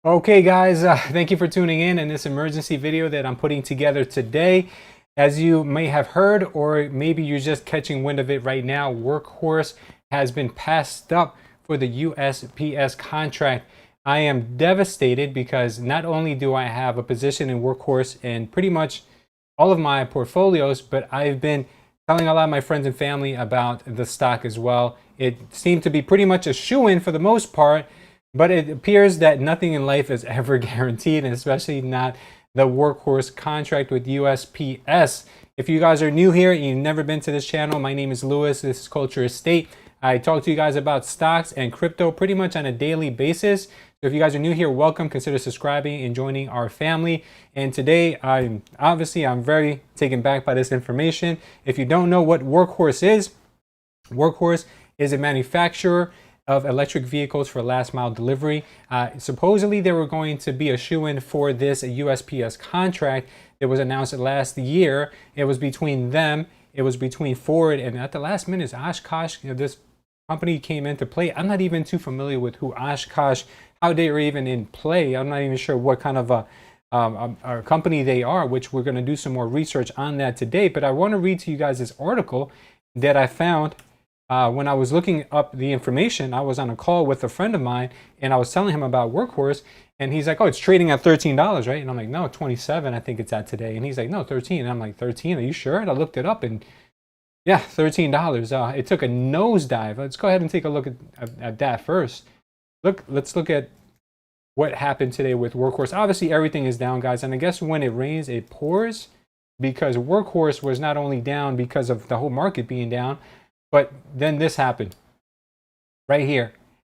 Okay, guys, thank you for tuning in this emergency video that I'm putting together today. As you may have heard, or maybe you're just catching wind of it right now, Workhorse has been passed up for the USPS contract. I am devastated because not only do I have a position in Workhorse in pretty much all of my portfolios, but I've been telling a lot of my friends and family about the stock as well. It seemed to be pretty much a shoo-in for the most part, but it appears that nothing in life is ever guaranteed, and especially not the Workhorse contract with USPS. If you guys are new here and you've never been to this channel, my name is Lewis. This is Culture Estate. I talk to you guys about stocks and crypto pretty much on a daily basis. So if you guys are new here, welcome. Consider subscribing and joining our family. And today, I'm very taken back by this information. If you don't know what Workhorse is a manufacturer of electric vehicles for last mile delivery. Supposedly they were going to be a shoo-in for this USPS contract that was announced last year. It was between them, it was between Ford, and at the last minute, Oshkosh, this company came into play. I'm not even too familiar with who Oshkosh, how they are even in play. I'm not even sure what kind of a company they are, which we're going to do some more research on that today. But I want to read to you guys this article that I found when I was looking up the information. I was on a call with a friend of mine and I was telling him about Workhorse, and he's like, oh, it's trading at $13, right? And I'm like, no, 27 I think it's at today. And he's like, no, 13. And I'm like, 13, are you sure? And I looked it up, and yeah, $13. It took a nosedive. Let's go ahead and take a look at that first. Let's look at what happened today with Workhorse. Obviously everything is down, guys, and I guess when it rains it pours, because Workhorse was not only down because of the whole market being down, but then this happened right here.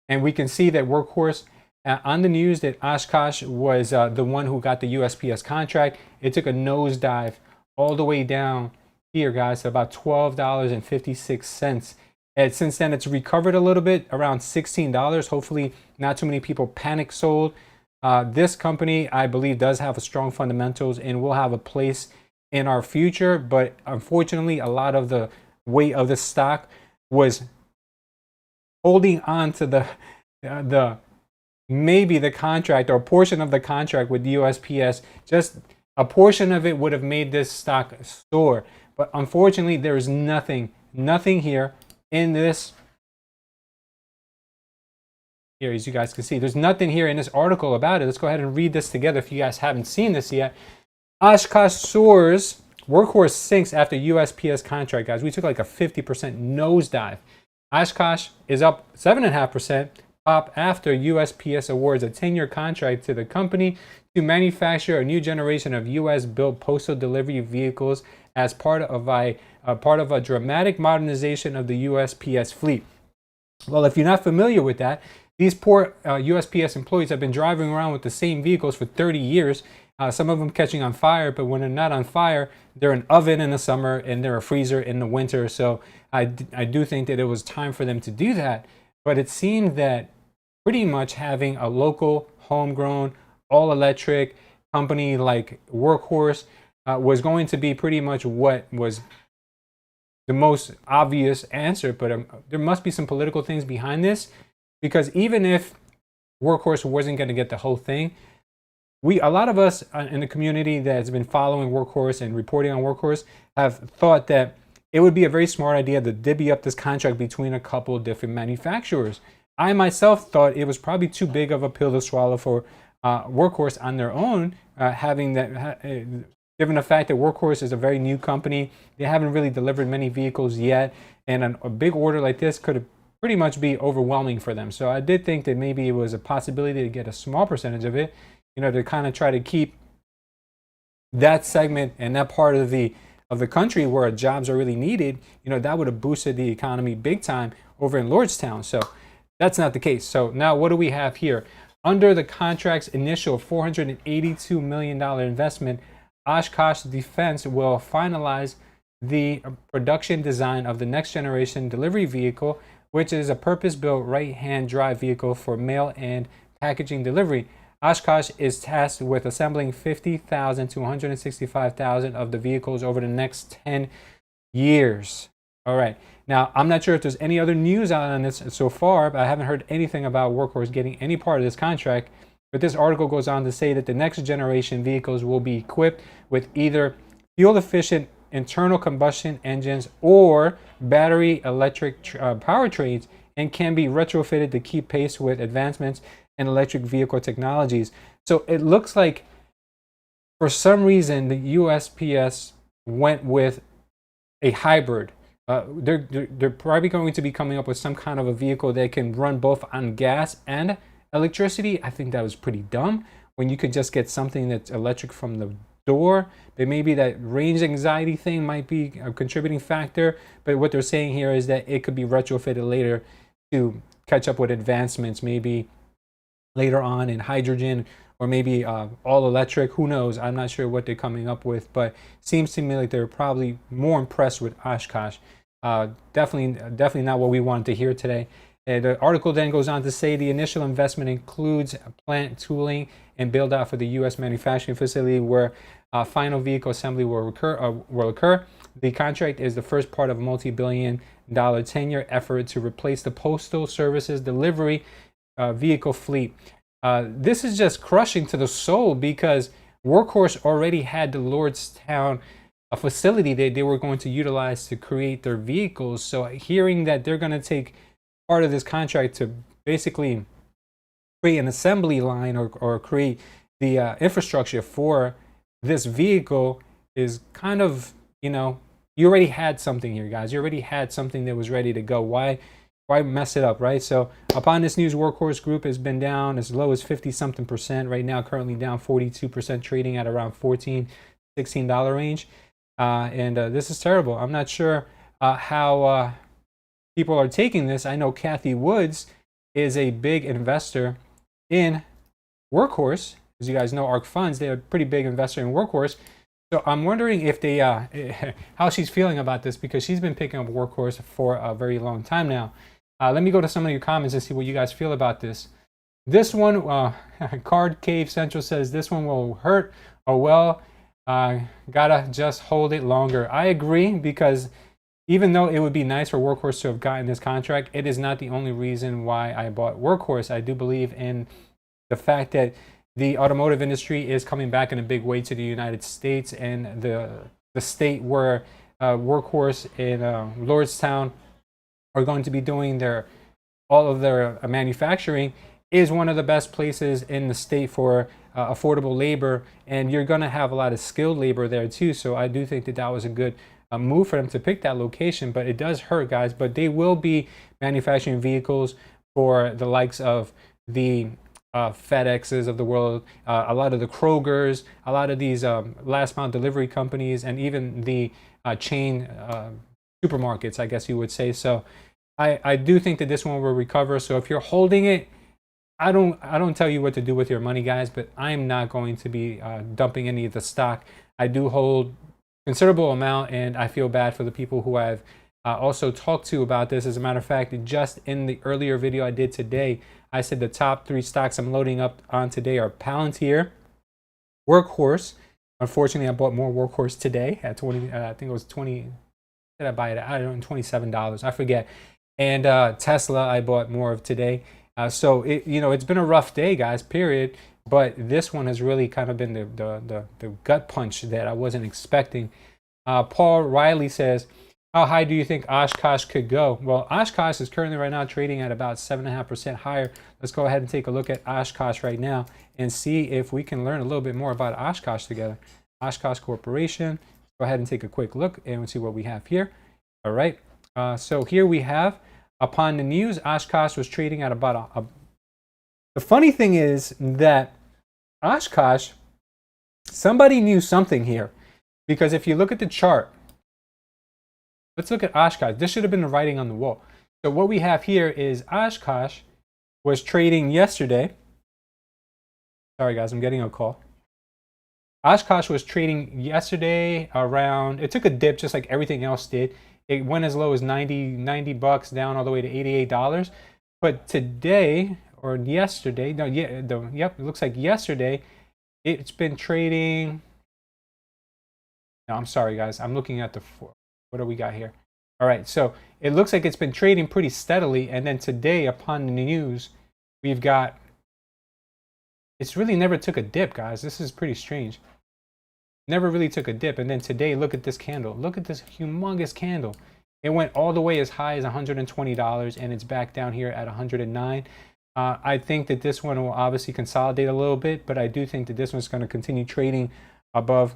And we can see that Workhorse, on the news, that Oshkosh was the one who got the USPS contract. It took a nosedive all the way down here, guys, to about $12.56. And since then, it's recovered a little bit, around $16. Hopefully, not too many people panic sold. This company, I believe, does have a strong fundamentals and will have a place in our future. But unfortunately, a lot of the weight of the stock was holding on to maybe the contract or portion of the contract with USPS. Just a portion of it would have made this stock soar, but unfortunately there is nothing here in this. Here, as you guys can see, there's nothing here in this article about it. Let's go ahead and read this together if you guys haven't seen this yet. Oshkosh soars, Workhorse sinks after USPS contract, guys. We took like a 50% nosedive. Oshkosh is up 7.5% pop after USPS awards a 10-year contract to the company to manufacture a new generation of US-built postal delivery vehicles as part of a dramatic modernization of the USPS fleet. Well, if you're not familiar with that, these poor USPS employees have been driving around with the same vehicles for 30 years. Some of them catching on fire, but when they're not on fire, they're an oven in the summer and they're a freezer in the winter. So I do think that it was time for them to do that. But it seemed that pretty much having a local, homegrown, all-electric company like Workhorse was going to be pretty much what was the most obvious answer. But there must be some political things behind this, because even if Workhorse wasn't going to get the whole thing, a lot of us in the community that's been following Workhorse and reporting on Workhorse have thought that it would be a very smart idea to divvy up this contract between a couple of different manufacturers. I myself thought it was probably too big of a pill to swallow for Workhorse on their own, having that, given the fact that Workhorse is a very new company. They haven't really delivered many vehicles yet, and a big order like this could pretty much be overwhelming for them. So I did think that maybe it was a possibility to get a small percentage of it, to kind of try to keep that segment and that part of the country where jobs are really needed. That would have boosted the economy big time over in Lordstown. So that's not the case. So now what do we have here? Under the contract's initial $482 million investment, Oshkosh Defense will finalize the production design of the next generation delivery vehicle, which is a purpose-built right-hand drive vehicle for mail and packaging delivery. Oshkosh is tasked with assembling 50,000 to 165,000 of the vehicles over the next 10 years. All right. Now, I'm not sure if there's any other news on this so far, but I haven't heard anything about Workhorse getting any part of this contract. But this article goes on to say that the next generation vehicles will be equipped with either fuel efficient internal combustion engines or battery electric powertrains, and can be retrofitted to keep pace with advancements in electric vehicle technologies. So it looks like for some reason the USPS went with a hybrid. They're probably going to be coming up with some kind of a vehicle that can run both on gas and electricity. I think that was pretty dumb when you could just get something that's electric from the door. But maybe that range anxiety thing might be a contributing factor. But what they're saying here is that it could be retrofitted later to catch up with advancements, maybe later on in hydrogen, or maybe all electric. Who knows? I'm not sure what they're coming up with, but seems to me like they're probably more impressed with Oshkosh. Definitely not what we wanted to hear today. The article then goes on to say the initial investment includes plant tooling and build out for the U.S. manufacturing facility where final vehicle assembly will occur. The contract is the first part of a multi-billion-dollar 10-year effort to replace the Postal Service's delivery vehicle fleet. This is just crushing to the soul because Workhorse already had the Lordstown facility that they were going to utilize to create their vehicles. So hearing that they're going to take part of this contract to basically create an assembly line or create the infrastructure for this vehicle is kind of, you already had something here, guys. You already had something that was ready to go. Why mess it up, right? So upon this news, Workhorse Group has been down as low as 50-something% right now, currently down 42%, trading at around $14-16 range. And this is terrible. I'm not sure how people are taking this. I know Kathy Woods is a big investor in Workhorse. As you guys know, ARK Funds, they're a pretty big investor in Workhorse. So I'm wondering if they, how she's feeling about this, because she's been picking up Workhorse for a very long time now. Let me go to some of your comments and see what you guys feel about this. This one, Card Cave Central says, this one will hurt. Oh well, gotta just hold it longer. I agree, because even though it would be nice for Workhorse to have gotten this contract, it is not the only reason why I bought Workhorse. I do believe in the fact that the automotive industry is coming back in a big way to the United States, and the state where Workhorse in Lordstown are going to be doing all of their manufacturing is one of the best places in the state for affordable labor, and you're going to have a lot of skilled labor there too. So I do think that that was a good move for them to pick that location, but it does hurt, guys. But they will be manufacturing vehicles for the likes of the FedExes of the world, a lot of the Krogers, a lot of these last mile delivery companies, and even the chain supermarkets, I guess you would say. So I do think that this one will recover. So if you're holding it, I don't tell you what to do with your money, guys, but I'm not going to be dumping any of the stock. I do hold considerable amount, and I feel bad for the people who I've also talked to about this. As a matter of fact, just in the earlier video I did today, I said the top 3 stocks I'm loading up on today are Palantir, Workhorse. Unfortunately, I bought more Workhorse today at 20. I think it was 20. Did I buy it? I don't know, $27. I forget. And Tesla, I bought more of today. So it's been a rough day, guys. Period. But this one has really kind of been the gut punch that I wasn't expecting. Paul Riley says, how high do you think Oshkosh could go? Well, Oshkosh is currently right now trading at about 7.5% higher. Let's go ahead and take a look at Oshkosh right now and see if we can learn a little bit more about Oshkosh together. Oshkosh Corporation. Go ahead and take a quick look and see what we have here. All right. So here we have, upon the news, Oshkosh was trading at about The funny thing is that Oshkosh, somebody knew something here, because if you look at the chart, let's look at Oshkosh. This should have been the writing on the wall. So what we have here is Oshkosh was trading yesterday. Sorry, guys, I'm getting a call. Oshkosh was trading yesterday around, it took a dip just like everything else did. It went as low as 90 bucks down all the way to $88. But today, or yesterday, it looks like yesterday, it's been trading. No, I'm sorry, guys. I'm looking at what do we got here? All right, so it looks like it's been trading pretty steadily, and then today, upon the news, we've got it's really never took a dip, guys. This is pretty strange. Never really took a dip. And then today, look at this candle. Look at this humongous candle. It went all the way as high as $120, and it's back down here at 109. I think that this one will obviously consolidate a little bit, but I do think that this one's going to continue trading above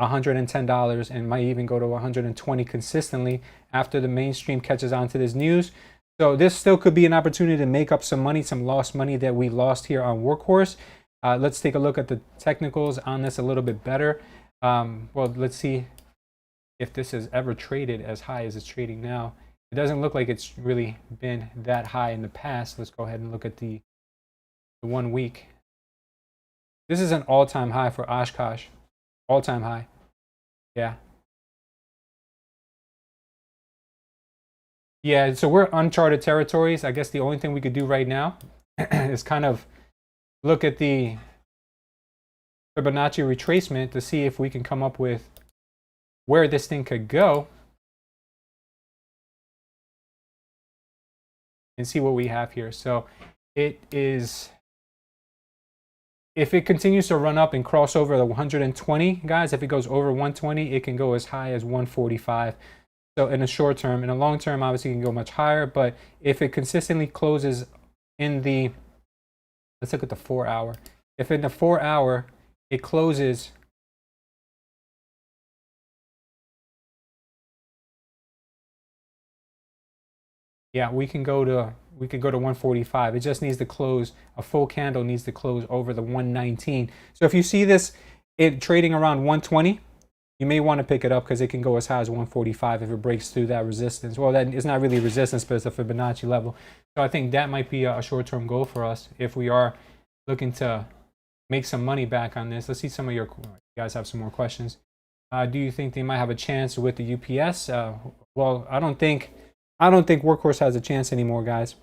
$110 and might even go to 120 consistently after the mainstream catches on to this news. So this still could be an opportunity to make up some money, some lost money that we lost here on Workhorse. Let's take a look at the technicals on this a little bit better. Well, let's see if this has ever traded as high as it's trading now. It doesn't look like it's really been that high in the past. Let's go ahead and look at the 1 week. This is an all-time high for Oshkosh. All-time high. Yeah. Yeah, so we're uncharted territories. I guess the only thing we could do right now is kind of look at the Fibonacci retracement to see if we can come up with where this thing could go and see what we have here. So it is, if it continues to run up and cross over the 120, guys, if it goes over 120, it can go as high as 145. So in the short term, in the long term, obviously it can go much higher, but if it consistently closes in the, let's look at the 4 hour. If in the 4 hour, it closes yeah, we can go to 145. It just needs to close, a full candle needs to close over the 119. So if you see this it trading around 120, you may want to pick it up because it can go as high as 145 if it breaks through that resistance. Well, that is not really resistance, but it's a Fibonacci level. So I think that might be a short-term goal for us if we are looking to make some money back on this. Let's see some of you guys have some more questions. Do you think they might have a chance with the UPS? Well, I don't think Workhorse has a chance anymore, guys.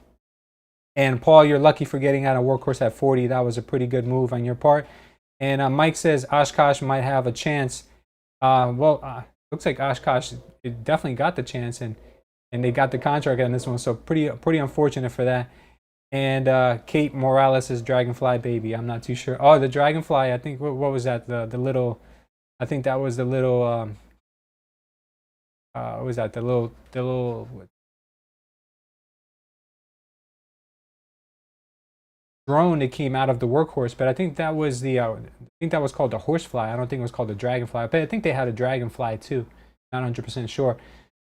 And Paul, you're lucky for getting out of Workhorse at 40. That was a pretty good move on your part. And Mike says Oshkosh might have a chance. Looks like Oshkosh it definitely got the chance, and they got the contract on this one. So pretty unfortunate for that. And Kate Morales is Dragonfly baby. I'm not too sure. Oh, the Dragonfly. I think what was that? The little. I think that was the little. What was that? The little. Drone that came out of the Workhorse, but I think that was the I think that was called the Horsefly. I don't think it was called the Dragonfly, but I think they had a Dragonfly too. Not 100% sure.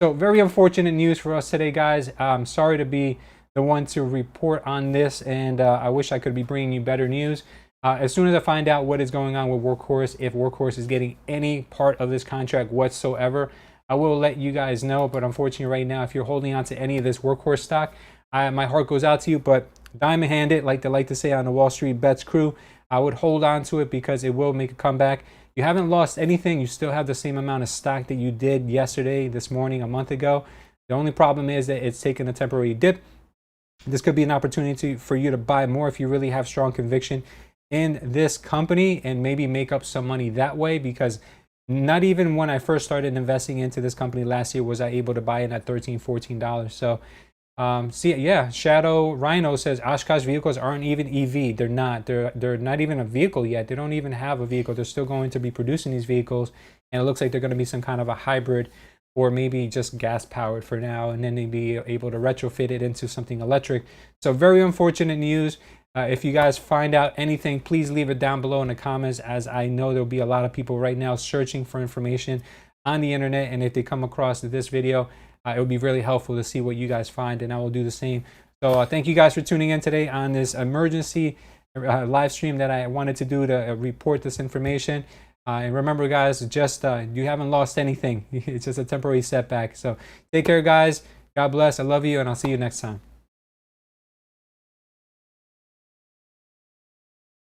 So very unfortunate news for us today, guys. I'm sorry to be the one to report on this, and I wish I could be bringing you better news. As soon as I find out what is going on with Workhorse, if Workhorse is getting any part of this contract whatsoever, I will let you guys know. But unfortunately right now, if you're holding on to any of this Workhorse stock, my heart goes out to you, but diamond handed, like they like to say on the Wall Street Bets crew, I would hold on to it because it will make a comeback. You haven't lost anything. You still have the same amount of stock that you did yesterday, this morning, a month ago. The only problem is that it's taken a temporary dip. This could be an opportunity for you to buy more if you really have strong conviction in this company and maybe make up some money that way, because not even when I first started investing into this company last year was I able to buy it at $13, $14. So Shadow Rhino says Oshkosh vehicles aren't even EV. They're not. They're not even a vehicle yet. They don't even have a vehicle. They're still going to be producing these vehicles, and it looks like they're going to be some kind of a hybrid, or maybe just gas powered for now, and then they'd be able to retrofit it into something electric. So very unfortunate news. If you guys find out anything, please leave it down below in the comments, as I know there'll be a lot of people right now searching for information on the internet, and if they come across this video, it would be really helpful to see what you guys find, and I will do the same. So thank you guys for tuning in today on this emergency live stream that I wanted to do to report this information. And remember, guys, just you haven't lost anything. It's just a temporary setback. So take care, guys. God bless. I love you, and I'll see you next time.